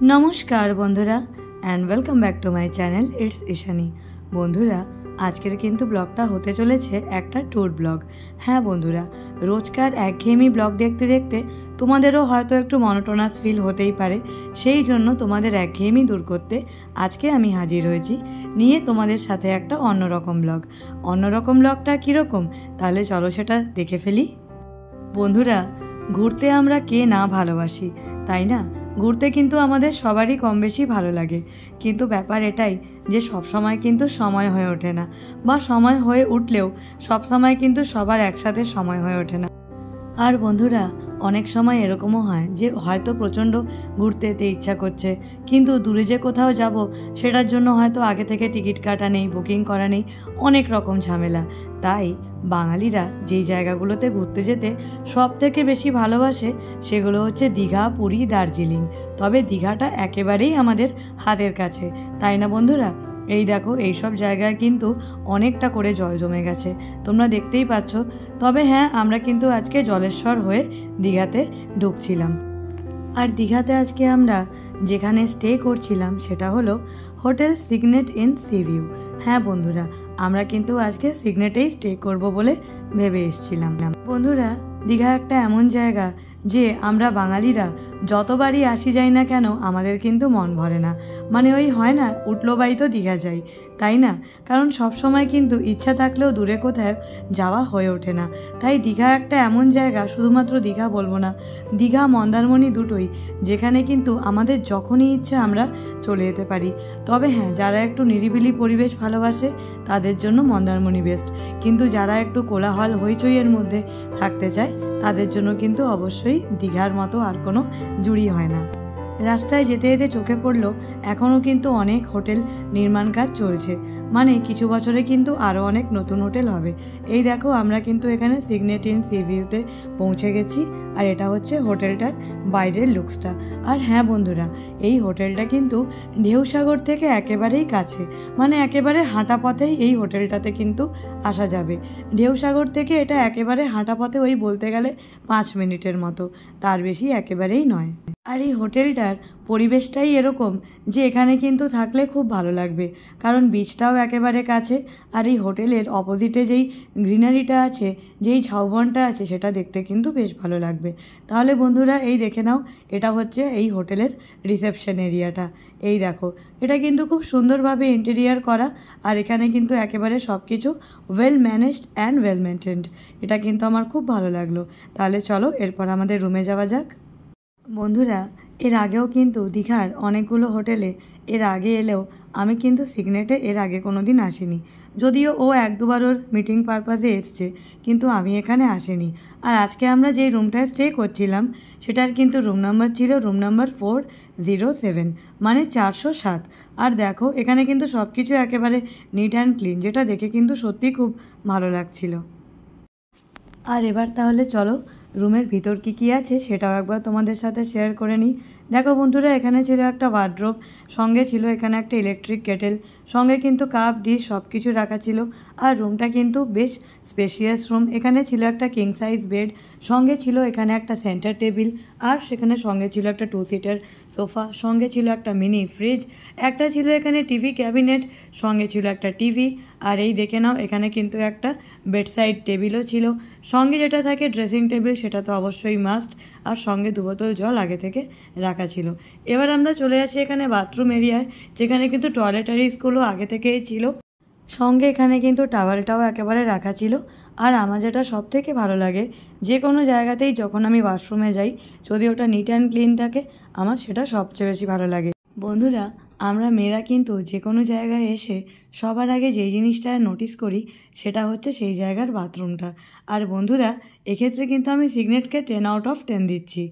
नमस्कार बंधुरा and welcome back to my channel it's Ishani. बंधुरा आजकेर किन्तु ब्लगटा होते चलेछे एकटा टूर ब्लग। हाँ बंधुरा रोजकार एकघेयेमी ब्लग देखते देखते तुम्हादेरो हयतो एकटु मनोटोनास फिल होतेई पारे, सेई जोन्नो तुम्हादेर एकघेयेमी दूर करते आजके आमी हाजिर हयेछि निये तुम्हादेर साथे एकटा अन्यरकम ब्लग। अन्यरकम ब्लगटा किरकम ताहले चलो सेटा देखे फेली। बंधुरा घुरते आमरा के ना भालोबासि ताई ना, घुरते किन्तु आमादेर सबारই कम बेशी भालो लागे, किन्तु ব্যাপার এটাই যে সব সময় কিন্তু সময় হয়ে ওঠে না, বা সময় হয়ে উঠলেও সব সময় কিন্তু সবার একসাথে সময় হয়ে ওঠে না। আর বন্ধুরা অনেক সময় এরকমও হয় যে হয়তো প্রচণ্ড ঘুরতে যেতে ইচ্ছা করছে, কিন্তু দূরে যে কোথাও যাব সেটার জন্য হয়তো আগে থেকে টিকিট কাটা নেই, বুকিং করা নেই, অনেক রকম ঝামেলা। তাই বাঙালিরা যেই জায়গাগুলোতে ঘুরতে যেতে সব থেকে বেশি ভালোবাসে সেগুলো হচ্ছে দীঘা, পুরী, দার্জিলিং। তবে দীঘাটা একেবারেই আমাদের হাতের কাছে, তাই না বন্ধুরা? এই দেখো এইসব জায়গায় কিন্তু অনেকটা করে জল জমে গেছে, তোমরা দেখতেই পাচ্ছ। তবে হ্যাঁ, আমরা কিন্তু আজকে জলেশ্বর হয়ে দীঘাতে ঢুকছিলাম। আর দীঘাতে আজকে আমরা যেখানে স্টে করছিলাম সেটা হলো hotel signet in C view. হ্যাঁ বন্ধুরা, আমরা কিন্তু আজকে সিগনেটেই স্টে করব বলে ভেবে এসেছিলাম। বন্ধুরা দীঘা একটা এমন জায়গা যে আমরা বাঙালিরা যতবারই আসি যাই না কেন আমাদের কিন্তু মন ভরে না। মানে ওই হয় না উঠলো বাই তো দীঘা যাই, তাই না? কারণ সব সময় কিন্তু ইচ্ছা থাকলেও দূরে কোথাও যাওয়া হয়ে ওঠে না। তাই দীঘা একটা এমন জায়গা, শুধুমাত্র দীঘা বলবো না, দীঘা মন্দারমণি দুটোই, যেখানে কিন্তু আমাদের যখনই ইচ্ছা আমরা চলে যেতে পারি। তবে হ্যাঁ, যারা একটু নিরিবিলি পরিবেশ ভালোবাসে তাদের জন্য মন্দারমণি বেস্ট, কিন্তু যারা একটু কোলাহল হইচইয়ের মধ্যে থাকতে চায় তাদের জন্য কিন্তু অবশ্যই দীঘার মতো আর কোনো জুড়ি হয় না। রাস্তায় যেতে যেতে চোখে পড়লো এখনও কিন্তু অনেক হোটেল নির্মাণ কাজ চলছে, মানে কিছু বছরে কিন্তু আরও অনেক নতুন হোটেল হবে। এই দেখো আমরা কিন্তু এখানে সিগনেট ইন সি ভিউতে পৌঁছে গেছি, আর এটা হচ্ছে হোটেলটার বাইরের লুকসটা। আর হ্যাঁ বন্ধুরা, এই হোটেলটা কিন্তু ঢেউসাগর থেকে একেবারেই কাছে, মানে একেবারে হাঁটা পথেই এই হোটেলটাতে কিন্তু আসা যাবে। ঢেউসাগর থেকে এটা একেবারে হাঁটা পথে, ওই বলতে গেলে 5 মিনিটের মতো, তার বেশি একেবারেই নয়। আর এই হোটেলটার পরিবেশটাই এরকম যে এখানে কিন্তু থাকলে খুব ভালো লাগবে, কারণ বিচটাও একেবারে কাছে। আর এই হোটেলের অপোজিটে যেই গ্রিনারিটা আছে, যেই ঝাউবনটা আছে, সেটা দেখতে কিন্তু বেশ ভালো লাগবে। তাহলে বন্ধুরা এই দেখে নাও, এটা হচ্ছে এই হোটেলের রিসেপশন এরিয়াটা। এই দেখো এটা কিন্তু খুব সুন্দরভাবে ইন্টেরিয়ার করা, আর এখানে কিন্তু একেবারে সব কিছু well managed and well maintained. এটা কিন্তু আমার খুব ভালো লাগলো। তাহলে চলো এরপর আমাদের রুমে যাওয়া যাক। বন্ধুরা এর আগেও কিন্তু দীঘার অনেকগুলো হোটেলে এর আগে এলেও আমি কিন্তু সিগনেটে এর আগে কোনো দিন আসিনি, যদিও ও 1-2বার ওর মিটিং পারপাসে এসছে, কিন্তু আমি এখানে আসিনি। আর আজকে আমরা যেই রুমটায় স্টে করছিলাম সেটার কিন্তু রুম নাম্বার ছিল রুম নাম্বার 407, মানে 407। আর দেখো এখানে কিন্তু সব কিছু একেবারে নিট অ্যান্ড ক্লিন, যেটা দেখে কিন্তু সত্যি খুব ভালো লাগছিল। আর এবার তাহলে চলো রুমের ভিতর কী আছে সেটাও একবার তোমাদের সাথে শেয়ার করে নিই। দেখো বন্ধুরা, এখানে ছিল একটা ওয়ার্ড্রোব, সঙ্গে ছিল এখানে একটা ইলেকট্রিক কেটেল, সঙ্গে কিন্তু কাপ ডিশ সব কিছু রাখা ছিল। আর রুমটা কিন্তু বেশ স্পেশিয়াস রুম। এখানে ছিল একটা কিং সাইজ বেড, সঙ্গে ছিল এখানে একটা সেন্টার টেবিল, আর সেখানে সঙ্গে ছিল একটা 2 সিটার সোফা, সঙ্গে ছিল একটা মিনি ফ্রিজ, একটা ছিল এখানে টিভি ক্যাবিনেট, সঙ্গে ছিল একটা টিভি। আর এই দেখে নাও এখানে কিন্তু একটা বেডসাইড টেবিলও ছিল, সঙ্গে যেটা থাকে ড্রেসিং টেবিল, সেটা তো অবশ্যই মাস্ট, আর সঙ্গে 2 বোতল জল আগে থেকে রাখা ছিল। এবার আমরা চলে আসি এখানে বাথরুম এরিয়ায়, যেখানে কিন্তু টয়লেটারিজগুলো আগে থেকেই ছিল, সঙ্গে এখানে কিন্তু টাওয়ালটাও একেবারে রাখা ছিল। আর আমার যেটা সব থেকে ভালো লাগে, যে কোনো জায়গাতেই যখন আমি ওয়াশরুমে যাই, যদি ওটা নিট অ্যান্ড ক্লিন থাকে, আমার সেটা সবচেয়ে বেশি ভালো লাগে। বন্ধুরা আমরা মেয়েরা কিন্তু যে কোনো জায়গায় এসে সবার আগে যেই জিনিসটা নোটিস করি সেটা হচ্ছে সেই জায়গার বাথরুমটা। আর বন্ধুরা এক্ষেত্রে কিন্তু আমি সিগনেটকে 10/10 দিচ্ছি।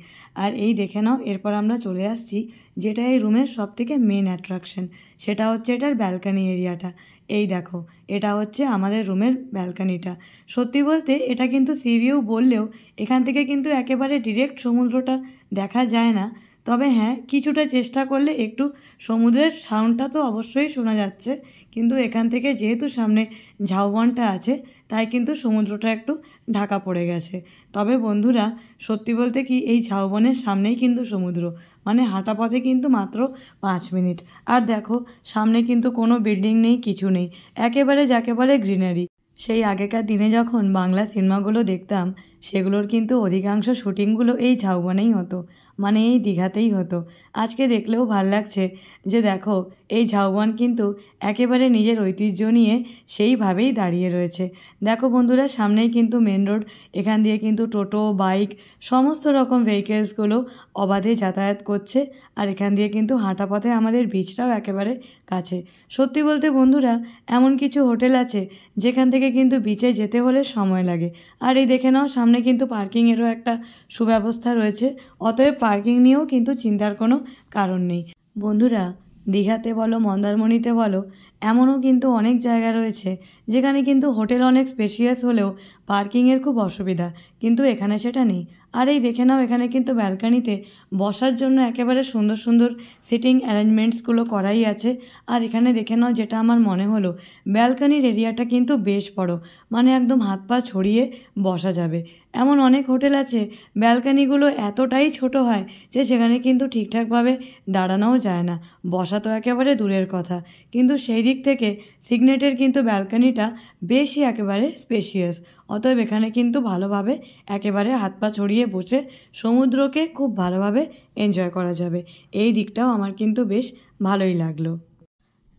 আর এই দেখে নাও এরপর আমরা চলে আসছি যেটা এই রুমের সবথেকে মেন অ্যাট্রাকশন, সেটা হচ্ছে এটার ব্যালকানি এরিয়াটা। এই দেখো এটা হচ্ছে আমাদের রুমের ব্যালকানিটা। সত্যি বলতে এটা কিন্তু সি ভিউ বললেও এখান থেকে কিন্তু একেবারে ডিরেক্ট সমুদ্রটা দেখা যায় না, তবে হ্যাঁ, কিছুটা চেষ্টা করলে একটু সমুদ্রের সাউন্ডটা তো অবশ্যই শোনা যাচ্ছে, কিন্তু এখান থেকে যেহেতু সামনে ঝাউবনটা আছে তাই কিন্তু সমুদ্রটা একটু ঢাকা পড়ে গেছে। তবে বন্ধুরা, সত্যি বলতে কি, এই ঝাউবনের সামনেই কিন্তু সমুদ্র, মানে হাঁটা পথে কিন্তু মাত্র 5 মিনিট। আর দেখো, সামনে কিন্তু কোনো বিল্ডিং নেই, কিছু নেই, একেবারে যাকে বলে গ্রিনারি। সেই আগেকার দিনে যখন বাংলা সিনেমাগুলো দেখতাম, সেগুলোর কিন্তু অধিকাংশ শুটিংগুলো এই ঝাউবনেই হতো, মানে এই দীঘাতেই হতো। আজকে দেখলেও ভাল লাগছে যে দেখো, এই ঝাউবন কিন্তু একেবারে নিজের ঐতিহ্য নিয়ে সেইভাবেই দাঁড়িয়ে রয়েছে। দেখো বন্ধুরা, সামনেই কিন্তু মেন রোড, এখান দিয়ে কিন্তু টোটো, বাইক, সমস্ত রকম ভেহিকেলসগুলো অবাধে যাতায়াত করছে। আর এখান দিয়ে কিন্তু হাঁটা পথে আমাদের বিচটাও একেবারে কাছে। সত্যি বলতে বন্ধুরা, এমন কিছু হোটেল আছে যেখান থেকে কিন্তু বিচে যেতে হলে সময় লাগে। আর এই দেখে নাও, সামনে কিন্তু পার্কিংয়েরও একটা সুব্যবস্থা রয়েছে, অতএব পার্কিং নিয়েও কিন্তু চিন্তার কোনো কারণ নেই। বন্ধুরা, দীঘাতে বলো, মন্দারমণিতে বলো, এমনও কিন্তু অনেক জায়গা রয়েছে যেখানে কিন্তু হোটেল অনেক স্পেশিয়াস হলেও পার্কিংয়ের খুব অসুবিধা, কিন্তু এখানে সেটা নেই। আর এই দেখে নাও, এখানে কিন্তু ব্যালকানিতে বসার জন্য একেবারে সুন্দর সুন্দর সিটিং অ্যারেঞ্জমেন্টসগুলো করাই আছে। আর এখানে দেখে নাও, যেটা আমার মনে হলো, ব্যালকানির এরিয়াটা কিন্তু বেশ বড়, মানে একদম হাত পা ছড়িয়ে বসা যাবে। এমন অনেক হোটেল আছে ব্যালকানিগুলো এতটাই ছোট হয় যে সেখানে কিন্তু ঠিকঠাকভাবে দাঁড়ানোও যায় না, বসা তো একেবারে দূরের কথা। কিন্তু সেই দিক থেকে সিগনেটের কিন্তু ব্যালকানিটা বেশি একেবারে স্পেশিয়াস, অতএব এখানে কিন্তু ভালোভাবে একেবারে হাত পা ছড়িয়ে বসে সমুদ্রকে খুব ভালোভাবে এনজয় করা যাবে। এই দিকটাও আমার কিন্তু বেশ ভালোই লাগলো।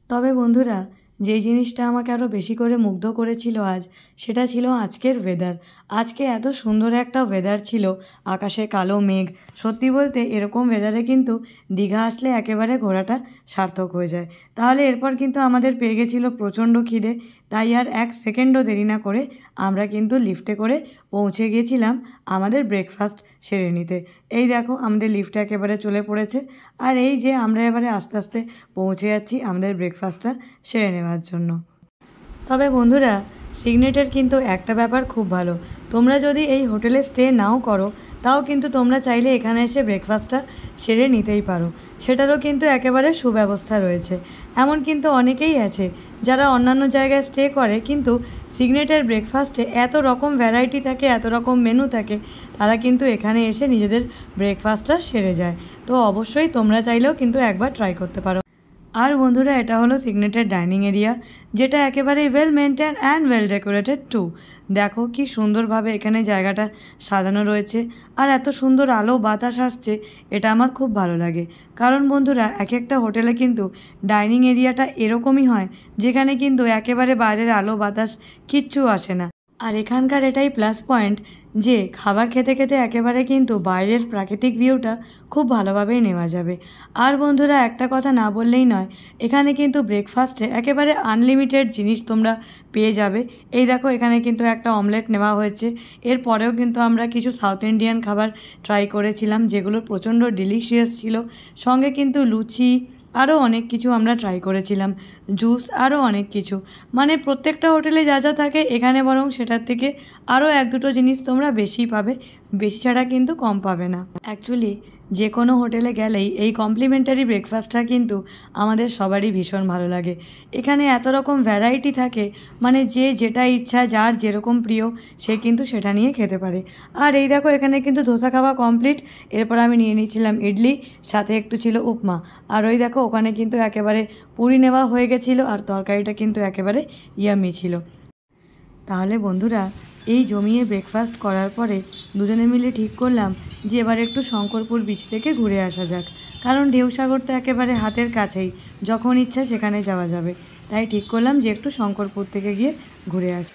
তবে বন্ধুরা, যেই জিনিসটা আমাকে আরও বেশি করে মুগ্ধ করেছিল আজ, সেটা ছিল আজকের ওয়েদার। আজকে এত সুন্দর একটা ওয়েদার ছিল, আকাশে কালো মেঘ। সত্যি বলতে এরকম ওয়েদারে কিন্তু দীঘা আসলে একেবারে ঘোরাটা সার্থক হয়ে যায়। তাহলে এরপর কিন্তু আমাদের পেয়ে গেছিলো প্রচণ্ড খিদে, তাই আর 1 সেকেন্ডও দেরি না করে আমরা কিন্তু লিফটে করে পৌঁছে গিয়েছিলাম আমাদের ব্রেকফাস্ট সেরে নিতে। এই দেখো, আমাদের লিফটে একেবারে চলে পড়েছে, আর এই যে আমরা এবারে আস্তে আস্তে পৌঁছে যাচ্ছি আমাদের ব্রেকফাস্টটা সেরে নেওয়ার জন্য। তবে বন্ধুরা, সিগনেটের কিন্তু একটা ব্যাপার খুব ভালো, তোমরা যদি এই হোটেলে স্টে নাও করো তাও কিন্তু তোমরা চাইলে এখানে এসে ব্রেকফাস্টটা সেরে নিতেই পারো, সেটারও কিন্তু একেবারে সুব্যবস্থা রয়েছে। এমন কিন্তু অনেকেই আছে যারা অন্যান্য জায়গায় স্টে করে, কিন্তু সিগনেটের ব্রেকফাস্টে এত রকম ভ্যারাইটি থাকে, এত রকম মেনু থাকে, তারা কিন্তু এখানে এসে নিজেদের ব্রেকফাস্টটা সেরে যায়। তো অবশ্যই তোমরা চাইলেও কিন্তু একবার ট্রাই করতে পারো। আর বন্ধুরা, এটা হলো সিগনেটের ডাইনিং এরিয়া, যেটা একেবারে well maintain and well decorated too. দেখো কি সুন্দরভাবে এখানে জায়গাটা সাজানো রয়েছে, আর এত সুন্দর আলো বাতাস আসছে, এটা আমার খুব ভালো লাগে। কারণ বন্ধুরা, এক একটা হোটেলে কিন্তু ডাইনিং এরিয়াটা এরকমই হয়, যেখানে কিন্তু একেবারে বাইরের আলো বাতাস কিচ্ছু আসে না। আর এখানকার এটাই প্লাস পয়েন্ট যে খাবার খেতে খেতে একেবারে কিন্তু বাইরের প্রাকৃতিক ভিউটা খুব ভালোভাবেই নেওয়া যাবে। আর বন্ধুরা, একটা কথা না বললেই নয়, এখানে কিন্তু ব্রেকফাস্টে একেবারে আনলিমিটেড জিনিস তোমরা পেয়ে যাবে। এই দেখো, এখানে কিন্তু একটা অমলেট নেওয়া হয়েছে। এরপরেও কিন্তু আমরা কিছু সাউথ ইন্ডিয়ান খাবার ট্রাই করেছিলাম, যেগুলো প্রচণ্ড ডিলিশিয়াস ছিল। সঙ্গে কিন্তু লুচি, আরও অনেক কিছু আমরা ট্রাই করেছিলাম, জুস, আরও অনেক কিছু। মানে প্রত্যেকটা হোটেলে যা যা থাকে এখানে বরং সেটার থেকে আরও 1-2 জিনিস তোমরা বেশিই পাবে, বেশি ছাড়া কিন্তু কম পাবে না। অ্যাকচুয়ালি যে কোনো হোটেলে গেলেই এই কমপ্লিমেন্টারি ব্রেকফাস্টটা কিন্তু আমাদের সবারই ভীষণ ভালো লাগে। এখানে এত রকম ভ্যারাইটি থাকে, মানে যে যেটা ইচ্ছা, যার যেরকম প্রিয় সে কিন্তু সেটা নিয়ে খেতে পারে। আর এই দেখো, এখানে কিন্তু ধোসা খাওয়া কমপ্লিট। এরপর আমি নিয়ে নিয়েছিলাম ইডলি, সাথে একটু ছিল উপমা। আর ওই দেখো, ওখানে কিন্তু একেবারে পুরি নেওয়া হয়ে গেছিলো, আর তরকারিটা কিন্তু একেবারে ইয়ামি ছিল। তাহলে বন্ধুরা, এই জমিয়ে ব্রেকফাস্ট করার পরে দুজনে মিলে ঠিক করলাম যে এবার একটু শঙ্করপুর বিচ থেকে ঘুরে আসা যাক, কারণ ঢেউসাগর তো একেবারে হাতের কাছেই, যখন ইচ্ছা সেখানে যাওয়া যাবে। তাই ঠিক করলাম যে একটু শঙ্করপুর থেকে গিয়ে ঘুরে আসি।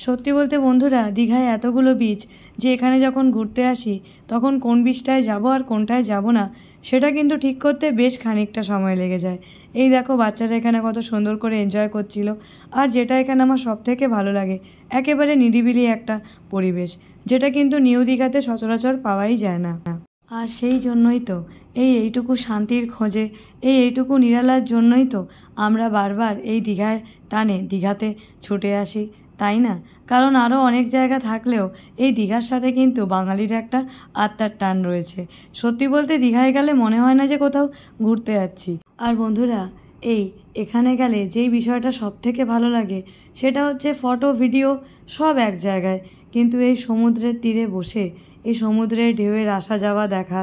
সত্যি বলতে বন্ধুরা, দীঘায় এতগুলো বিচ যে এখানে যখন ঘুরতে আসি তখন কোন বিচটায় যাব আর কোনটায় যাব না সেটা কিন্তু ঠিক করতে বেশ খানিকটা সময় লেগে যায়। এই দেখো বাচ্চারা এখানে কত সুন্দর করে এনজয় করছিল। আর যেটা এখানে আমার সবথেকে ভালো লাগে, একেবারে নিরিবিলি একটা পরিবেশ, যেটা কিন্তু নিউ দীঘাতে সচরাচর পাওয়াই যায় না। আর সেই জন্যই তো এইটুকু শান্তির খোঁজে, এইটুকু নিরালার জন্যই তো আমরা বারবার এই দীঘার টানে দীঘাতে ছুটে আসি, তাই না? কারণ আরও অনেক জায়গা থাকলেও এই দীঘার সাথে কিন্তু বাঙালির একটা আত্মার টান রয়েছে। সত্যি বলতে দীঘায় গেলে মনে হয় না যে কোথাও ঘুরতে যাচ্ছি। আর বন্ধুরা, এখানে গেলে যেই বিষয়টা সব থেকে ভালো লাগে সেটা হচ্ছে ফটো ভিডিও সব এক জায়গায়, কিন্তু এই সমুদ্রের তীরে বসে এই সমুদ্রের ঢেউয়ের আসা যাওয়া দেখা,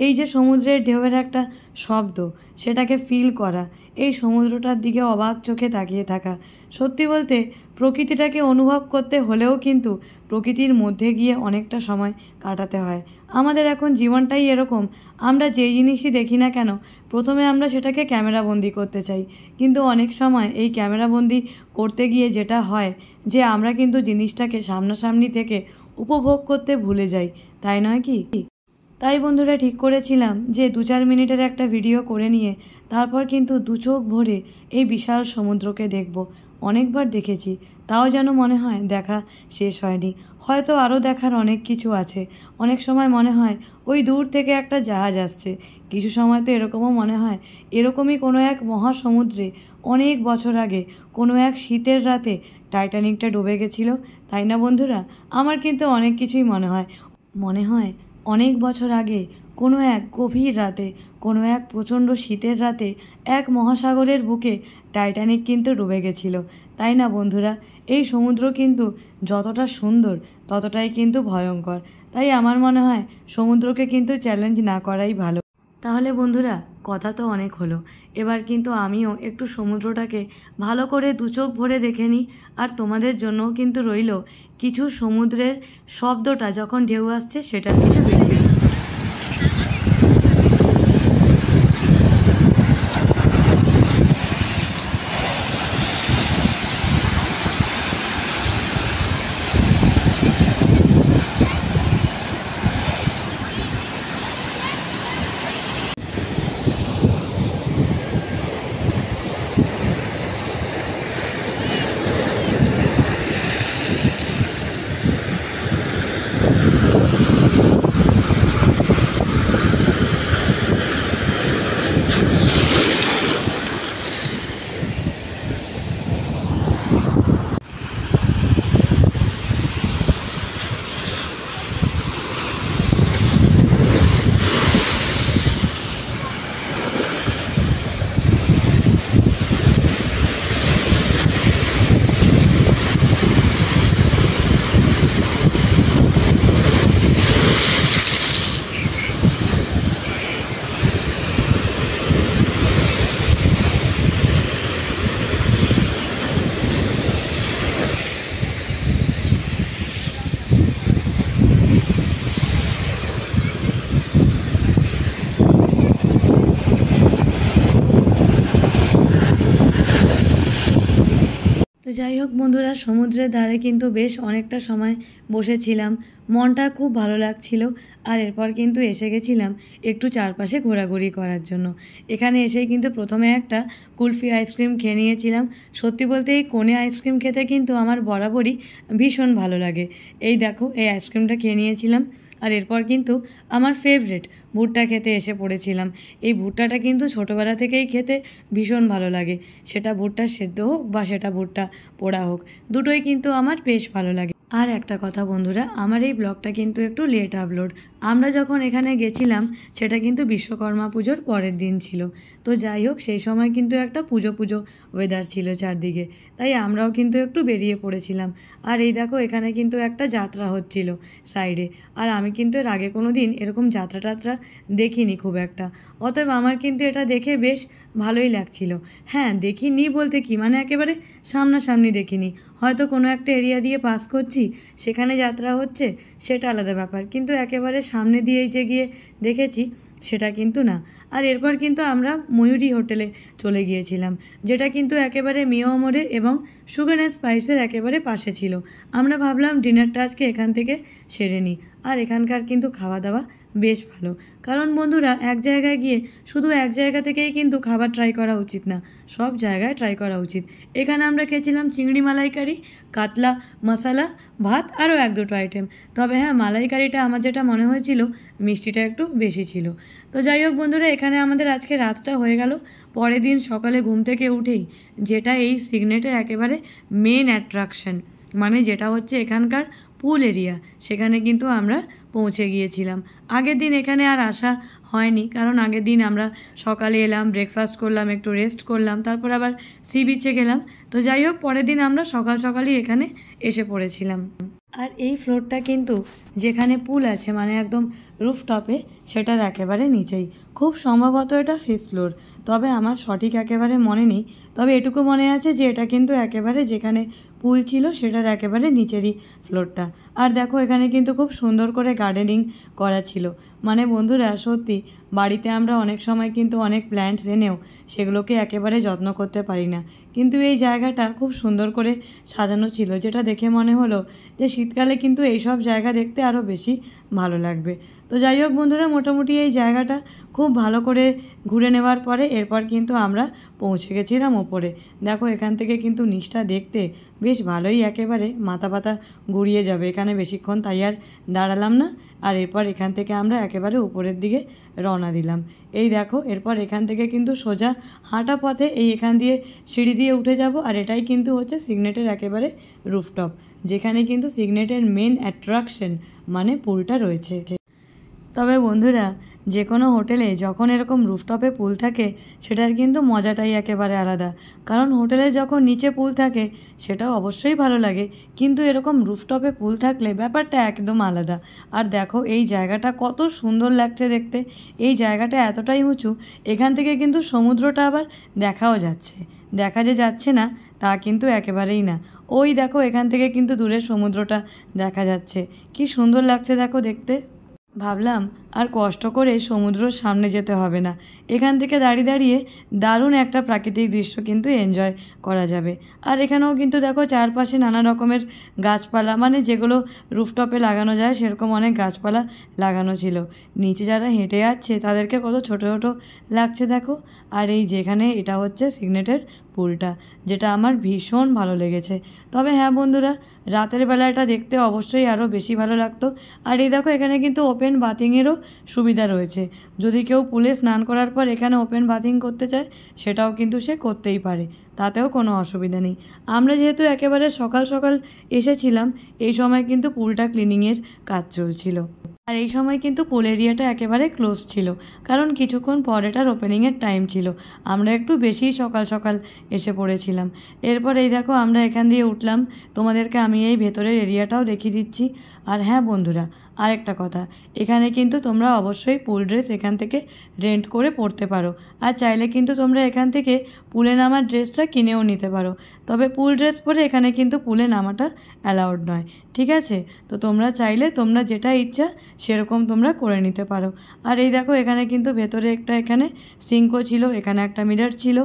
এই যে সমুদ্রের ঢেউয়ের একটা শব্দ সেটাকে ফিল করা, এই সমুদ্রটার দিকে অবাক চোখে তাকিয়ে থাকা, সত্যি বলতে প্রকৃতিটাকে অনুভব করতে হলেও কিন্তু প্রকৃতির মধ্যে গিয়ে অনেকটা সময় কাটাতে হয়। আমাদের এখন জীবনটাই এরকম, আমরা যেই জিনিসই দেখি না কেন প্রথমে আমরা সেটাকে ক্যামেরাবন্দি করতে চাই, কিন্তু অনেক সময় এই ক্যামেরাবন্দি করতে গিয়ে যেটা হয় যে আমরা কিন্তু জিনিসটাকে সামনাসামনি থেকে উপভোগ করতে ভুলে যাই, তাই নয় কি? তাই বন্ধুরা ঠিক করেছিলাম যে 2-4 মিনিটের একটা ভিডিও করে নিয়ে তারপর কিন্তু দু চোখ ভরে এই বিশাল সমুদ্রকে দেখব। অনেকবার দেখেছি, তাও যেন মনে হয় দেখা শেষ হয়নি, হয়তো আরও দেখার অনেক কিছু আছে। অনেক সময় মনে হয় ওই দূর থেকে একটা জাহাজ আসছে, কিছু সময় তো এরকমও মনে হয় এরকমই কোনো এক মহাসমুদ্রে অনেক বছর আগে কোনো এক শীতের রাতে টাইটানিকটা ডুবে গেছিল, তাই না বন্ধুরা? আমার কিন্তু অনেক কিছুই মনে হয় অনেক বছর আগে কোনো এক গভীর রাতে, কোনো এক প্রচণ্ড শীতের রাতে এক মহাসাগরের বুকে টাইটানিক কিন্তু ডুবে গেছিল, তাই না বন্ধুরা? এই সমুদ্র কিন্তু যতটা সুন্দর ততটাই কিন্তু ভয়ঙ্কর, তাই আমার মনে হয় সমুদ্রকে কিন্তু চ্যালেঞ্জ না করাই ভালো। তাহলে বন্ধুরা, কথা তো অনেক হলো, এবার কিন্তু আমিও একটু সমুদ্রটাকে ভালো করে দু চোখ ভরে দেখে নিই। আর তোমাদের জন্যও কিন্তু রইল কিছু সমুদ্রের শব্দটা যখন ঢেউ আসছে সেটার কিছু ভিডিও। তো যাই হোক বন্ধুরা, সমুদ্রের ধারে কিন্তু বেশ অনেকটা সময় বসেছিলাম, মনটা খুব ভালো লাগছিল। আর এরপর কিন্তু এসে গেছিলাম একটু চারপাশে ঘোরাঘুরি করার জন্য। এখানে এসেই কিন্তু প্রথমে একটা কুলফি আইসক্রিম খেয়ে নিয়েছিলাম। সত্যি বলতে এই কোণে আইসক্রিম খেতে কিন্তু আমার বরাবরই ভীষণ ভালো লাগে। এই দেখো, এই আইসক্রিমটা খেয়ে নিয়েছিলাম। আর এরপর কিন্তু আমার ফেভারিট ভুট্টা খেতে এসে পড়েছিলাম। এই ভুট্টাটা কিন্তু ছোটোবেলা থেকেই খেতে ভীষণ ভালো লাগে, সেটা ভুট্টা সেদ্ধ হোক বা সেটা ভুট্টা পোড়া হোক, দুটোই কিন্তু আমার বেশ ভালো লাগে। আর একটা কথা বন্ধুরা, আমার এই ব্লগটা কিন্তু একটু লেট আপলোড। আমরা যখন এখানে গেছিলাম সেটা কিন্তু বিশ্বকর্মা পুজোর পরের দিন ছিল। তো যাই হোক, সেই সময় কিন্তু একটা পুজো ওয়েদার ছিল চারদিকে, তাই আমরাও কিন্তু একটু বেরিয়ে পড়েছিলাম। আর এই দেখো, এখানে কিন্তু একটা যাত্রা হচ্ছিল সাইডে। আর আমি কিন্তু এর আগে কোনো দিন এরকম যাত্রা টাত্রা দেখিনি খুব একটা, অতএব আমার কিন্তু এটা দেখে বেশ ভালোই লাগছিল। হ্যাঁ, দেখিনি বলতে কি, মানে একেবারে সামনাসামনি দেখিনি, হয়তো কোনো একটা এরিয়া দিয়ে পাস করছি সেখানে যাত্রা হচ্ছে সেটা আলাদা ব্যাপার, কিন্তু একেবারে সামনে দিয়েই যে গিয়ে দেখেছি সেটা কিন্তু না। আর এরপর কিন্তু আমরা ময়ূরী হোটেলে চলে গিয়েছিলাম, যেটা কিন্তু একেবারে মিও মোড়ে এবং সুগার অ্যান্ড স্পাইসের একেবারে পাশে ছিল। আমরা ভাবলাম ডিনারটা আজকে এখান থেকে সেরে নিই। আর এখানকার কিন্তু খাওয়া দাওয়া বেশ ভালো, কারণ বন্ধুরা এক জায়গায় গিয়ে শুধু এক জায়গা থেকেই কিন্তু খাবার ট্রাই করা উচিত না, সব জায়গায় ট্রাই করা উচিত। এখানে আমরা খেয়েছিলাম চিংড়ি মালাইকারি, কাতলা মশালা, ভাত, আরও এক দুটো আইটেম। তবে হ্যাঁ, মালাইকারিটা আমার যেটা মনে হয়েছিল মিষ্টিটা একটু বেশি ছিল। তো যাই হোক বন্ধুরা, এখানে আমাদের আজকে রাতটা হয়ে গেল। পরের দিন সকালে ঘুম থেকে উঠেই যেটা এই সিগনেটের একেবারে মেন অ্যাট্রাকশন, মানে যেটা হচ্ছে এখানকার পুল এরিয়া, সেখানে কিন্তু আমরা পৌঁছে গিয়েছিলাম। আগের দিন এখানে আর আসা হয়নি, কারণ আগের দিন আমরা সকালে এলাম, ব্রেকফাস্ট করলাম, একটু রেস্ট করলাম, তারপর আবার সি বিচে গেলাম। তো যাই হোক, পরের দিন আমরা সকালই এখানে এসে পড়েছিলাম। আর এই ফ্লোরটা কিন্তু যেখানে পুল আছে, মানে একদম রুফটপে, সেটার একেবারে নিচেই। খুব সম্ভবত এটা 5th ফ্লোর, তবে আমার সঠিক একেবারে মনে নেই। তবে এটুকু মনে আছে যে এটা কিন্তু একেবারে যেখানে পুল ছিল সেটার একেবারে নিচেরই ফ্লোরটা। আর দেখো, এখানে কিন্তু খুব সুন্দর করে গার্ডেনিং করা ছিল। মানে বন্ধুরা, সত্যি বাড়িতে আমরা অনেক সময় কিন্তু অনেক প্ল্যান্টস এনেও সেগুলোকে একেবারে যত্ন করতে পারি না, কিন্তু এই জায়গাটা খুব সুন্দর করে সাজানো ছিল, যেটা দেখে মনে হলো যে শীতকালে কিন্তু এইসব জায়গা দেখতে আরও বেশি ভালো লাগবে। তো যাই হোক বন্ধুরা, মোটামুটি এই জায়গাটা খুব ভালো করে ঘুরে নেওয়ার পরে এরপর কিন্তু আমরা পৌঁছে গেছিলাম ওপরে। দেখো, এখান থেকে কিন্তু নিচটা দেখতে বেশ ভালোই, একেবারে মাথা পাতা ঘুরিয়ে যাবে এখানে বেশিক্ষণ, তাই আর দাঁড়ালাম না। আর এরপর এখান থেকে আমরা একেবারে উপরের দিকে রওনা দিলাম। এই দেখো, এরপর এখান থেকে কিন্তু সোজা হাঁটা পথে এখান দিয়ে সিঁড়ি দিয়ে উঠে যাব। আর এটাই কিন্তু হচ্ছে সিগনেটের একেবারে রুফটপ, যেখানে কিন্তু সিগনেটের মেন অ্যাট্রাকশন মানে পুলটা রয়েছে। তবে বন্ধুরা, যে কোনো হোটেলে যখন এরকম রুফটপে পুল থাকে সেটার কিন্তু মজাটাই একেবারে আলাদা। কারণ হোটেলে যখন নিচে পুল থাকে সেটাও অবশ্যই ভালো লাগে, কিন্তু এরকম রুফটপে পুল থাকলে ব্যাপারটা একদম আলাদা। আর দেখো, এই জায়গাটা কত সুন্দর লাগছে দেখতে। এই জায়গাটা এতটাই উঁচু, এখান থেকে কিন্তু সমুদ্রটা আবার দেখাও যাচ্ছে। দেখা যে যাচ্ছে না তা কিন্তু একেবারেই না। ওই দেখো, এখান থেকে কিন্তু দূরের সমুদ্রটা দেখা যাচ্ছে। কি সুন্দর লাগছে দেখো দেখতে। ভাবলাম আর কষ্ট করে সমুদ্রের সামনে যেতে হবে না, এখান থেকে দাঁড়িয়ে দাঁড়িয়ে দারুণ একটা প্রাকৃতিক দৃশ্য কিন্তু এনজয় করা যাবে। আর এখানেও কিন্তু দেখো চারপাশে নানা রকমের গাছপালা, মানে যেগুলো রুফটপে লাগানো যায় সেরকম অনেক গাছপালা লাগানো ছিল। নিচে যারা হেঁটে যাচ্ছে তাদেরকে কত ছোটো ছোটো লাগছে দেখো। আর এই যেখানে এটা হচ্ছে সিগনেটের পুলটা, যেটা আমার ভীষণ ভালো লেগেছে। তবে হ্যাঁ বন্ধুরা, রাতের বেলা এটা দেখতে অবশ্যই আরও বেশি ভালো লাগতো। আর এই দেখো, এখানে কিন্তু ওপেন বাথিংয়েরও সুবিধা রয়েছে। যদি কেউ পুলে স্নান করার পর এখানে ওপেন বাথিং করতে চায় সেটাও কিন্তু সে করতেই পারে, তাতেও কোনো অসুবিধা নেই। আমরা যেহেতু একেবারে সকাল সকাল এসেছিলাম, এই সময় কিন্তু পুলটা ক্লিনিংয়ের কাজ চলছিল। আর এই সময় কিন্তু পুল এরিয়াটা একেবারে ক্লোজ ছিল, কারণ কিছুক্ষণ পর এটার ওপেনিংয়ের টাইম ছিল। আমরা একটু বেশিই সকাল সকাল এসে পড়েছিলাম। এরপর এই দেখো, আমরা এখান দিয়ে উঠলাম। তোমাদেরকে আমি এই ভেতরের এরিয়াটাও দেখিয়ে দিচ্ছি। আর হ্যাঁ বন্ধুরা, আরেকটা কথা, এখানে কিন্তু তোমরা অবশ্যই পুল ড্রেস এখান থেকে রেন্ট করে পরতে পারো। আর চাইলে কিন্তু তোমরা এখান থেকে পুলে নামার ড্রেসটা কিনেও নিতে পারো। তবে পুল ড্রেস পরে এখানে কিন্তু পুলে নামাটা অ্যালাউড নয়, ঠিক আছে? তো তোমরা চাইলে তোমরা যেটা ইচ্ছা সেরকম তোমরা করে নিতে পারো। আর এই দেখো, এখানে কিন্তু ভেতরে একটা এখানে সিঙ্কও ছিল, এখানে একটা মিরর ছিল।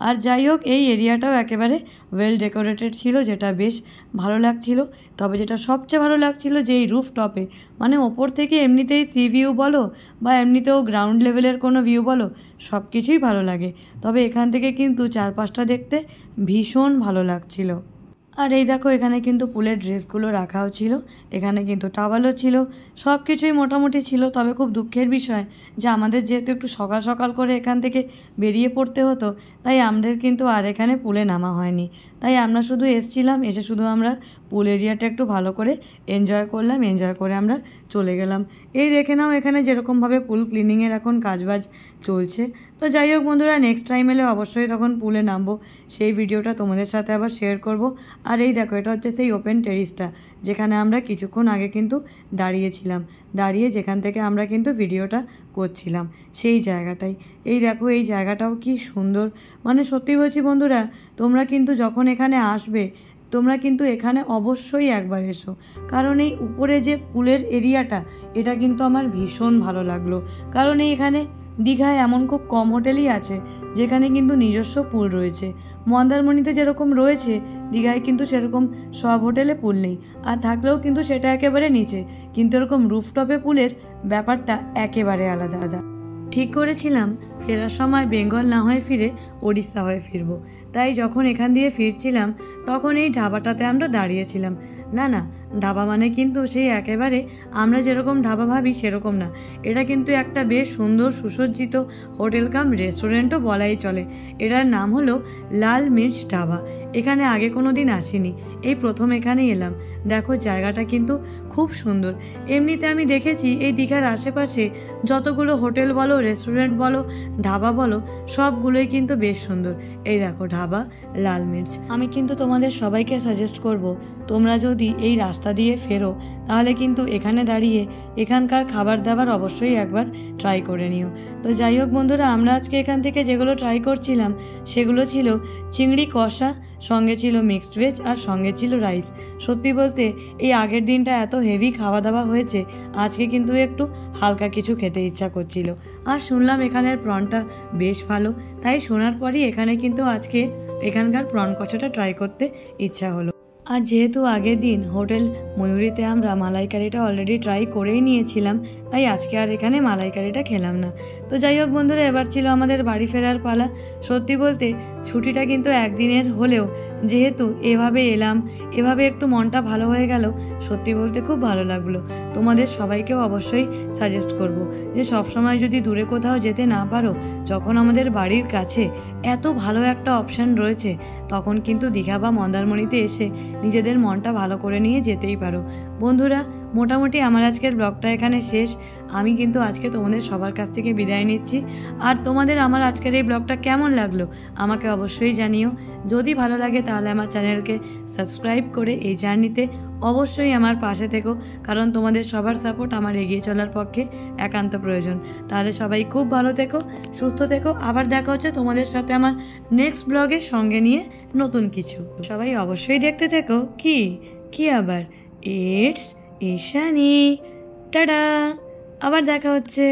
আর যাই হোক, এই এরিয়াটাও একেবারে ওয়েল ডেকোরেটেড ছিল, যেটা বেশ ভালো লাগছিল। তবে যেটা সবচেয়ে ভালো লাগছিল যে এই রুফটপে, মানে ওপর থেকে এমনিতেই সি ভিউ বলো বা এমনিতেও গ্রাউন্ড লেভেলের কোনো ভিউ বলো, সব কিছুই ভালো লাগে। তবে এখান থেকে কিন্তু চারপাশটা দেখতে ভীষণ ভালো লাগছিল। আর এই দেখো, এখানে কিন্তু পুলের ড্রেসগুলো রাখাও ছিল, এখানে কিন্তু টাওয়ালও ছিল, সব কিছুই মোটামুটি ছিল। তবে খুব দুঃখের বিষয় যে আমাদের যেহেতু একটু সকাল সকাল করে এখান থেকে বেরিয়ে পড়তে হতো, তাই আমাদের কিন্তু আর এখানে পুলে নামা হয়নি। তাই আমরা শুধু এসছিলাম, এসে শুধু আমরা পুল এরিয়াটা একটু ভালো করে এনজয় করলাম, এনজয় করে আমরা চলে গেলাম। এই দেখে নাও, এখানে যেরকমভাবে পুল ক্লিনিংয়ের এখন কাজবাজ চলছে। তো যাই হোক বন্ধুরা, নেক্সট টাইম এলে অবশ্যই তখন পুলে নামবো, সেই ভিডিওটা তোমাদের সাথে আবার শেয়ার করব। আর এই দেখো, এটা হচ্ছে সেই ওপেন টেরিসটা, যেখানে আমরা কিছুক্ষণ আগে কিন্তু দাঁড়িয়েছিলাম, দাঁড়িয়ে যেখান থেকে আমরা কিন্তু ভিডিওটা করছিলাম সেই জায়গাটাই। এই দেখো, এই জায়গাটাও কি সুন্দর, মানে সত্যি বলছি বন্ধুরা, তোমরা কিন্তু যখন এখানে আসবে তোমরা কিন্তু এখানে অবশ্যই একবার এসো, কারণ এই উপরে যে পুলের এরিয়াটা এটা কিন্তু আমার ভীষণ ভালো লাগলো। কারণ এখানে দীঘায় এমন খুব কম হোটেলই আছে যেখানে কিন্তু নিজস্ব পুল রয়েছে। মন্দারমণিতে যেরকম রয়েছে দীঘায় কিন্তু সেরকম সব হোটেলে পুল নেই, আর থাকলেও কিন্তু সেটা একেবারে নিচে, কিন্তু এরকম রুফটপে পুলের ব্যাপারটা একেবারে আলাদা। ঠিক করেছিলাম ফেরার সময় বেঙ্গল না হয়ে ফিরে ওড়িশা হয়ে ফিরবো। তাই যখন এখান দিয়ে ফিরছিলাম তখন এই ধাবাটাতে আমরা দাঁড়িয়েছিলাম। না, ধাবা মানে কিন্তু সেই একেবারে আমরা যেরকম ধাবা ভাবি সেরকম না, এটা কিন্তু একটা বেশ সুন্দর সুসজ্জিত হোটেল কাম রেস্টুরেন্টও বলাই চলে। এটার নাম হলো লাল মির্চ ধাবা। এখানে আগে কোনো দিন আসিনি, এই প্রথম এখানে এলাম। দেখো জায়গাটা কিন্তু খুব সুন্দর। এমনিতে আমি দেখেছি এই দীঘার আশেপাশে যতগুলো হোটেল বলো, রেস্টুরেন্ট বলো, ধাবা বলো, সবগুলোই কিন্তু বেশ সুন্দর। এই দেখো ধাবা লাল মির্চ। আমি কিন্তু তোমাদের সবাইকে সাজেস্ট করব, তোমরা যদি এই রাস্তা দিয়ে ফেরো তাহলে কিন্তু এখানে দাঁড়িয়ে এখানকার খাবার দাবার অবশ্যই একবার ট্রাই করে নিও। তো যাই হোক বন্ধুরা, আমরা আজকে এখান থেকে যেগুলো ট্রাই করছিলাম সেগুলো ছিল চিংড়ি কষা, সঙ্গে ছিল মিক্সড ভেজ, আর সঙ্গে ছিল রাইস। সত্যি বলতে এই আগের দিনটা এত হেভি খাওয়া দাওয়া হয়েছে, আজকে কিন্তু একটু হালকা কিছু খেতে ইচ্ছা করছিল। আর শুনলাম এখানের প্রনটা বেশ ভালো, তাই শোনার পরই এখানে কিন্তু আজকে এখানকার প্রন কষাটা ট্রাই করতে ইচ্ছা হলো। আর যেহেতু আগের দিন হোটেল ময়ূরীতে আমরা মালাইকারিটা অলরেডি ট্রাই করেই নিয়েছিলাম, তাই আজকে আর এখানে মালাইকারিটা খেলাম না। তো যাই হোক বন্ধুরা, এবার ছিল আমাদের বাড়ি ফেরার পালা। সত্যি বলতে ছুটিটা কিন্তু একদিনের হলেও যেহেতু এভাবে এলাম, এভাবে একটু মনটা ভালো হয়ে গেল, সত্যি বলতে খুব ভালো লাগলো। তোমাদের সবাইকেও অবশ্যই সাজেস্ট করব যে সবসময় যদি দূরে কোথাও যেতে না পারো, যখন আমাদের বাড়ির কাছে এত ভালো একটা অপশান রয়েছে, তখন কিন্তু দীঘা বা মন্দারমণিতে এসে নিজেদের মনটা ভালো করে নিয়ে যেতেই পারো। বন্ধুরা, মোটামুটি আমার আজকের ব্লগটা এখানে শেষ। আমি কিন্তু আজকে তোমাদের সবার কাছ থেকে বিদায় নিচ্ছি। আর তোমাদের আমার আজকের এই ব্লগটা কেমন লাগলো আমাকে অবশ্যই জানিও। যদি ভালো লাগে তাহলে আমার চ্যানেলকে সাবস্ক্রাইব করে এই জার্নিতে অবশ্যই আমার পাশে থেকো, কারণ তোমাদের সবার সাপোর্ট আমার এগিয়ে চলার পক্ষে একান্ত প্রয়োজন। তাহলে সবাই খুব ভালো থেকো, সুস্থ থেকো। আবার দেখা হচ্ছে তোমাদের সাথে আমার নেক্সট ব্লগের সঙ্গে নিয়ে নতুন কিছু। সবাই অবশ্যই দেখতে থেকো। কি আবার ইটস ঈশানী। টাটা, আবার দেখা হচ্ছে।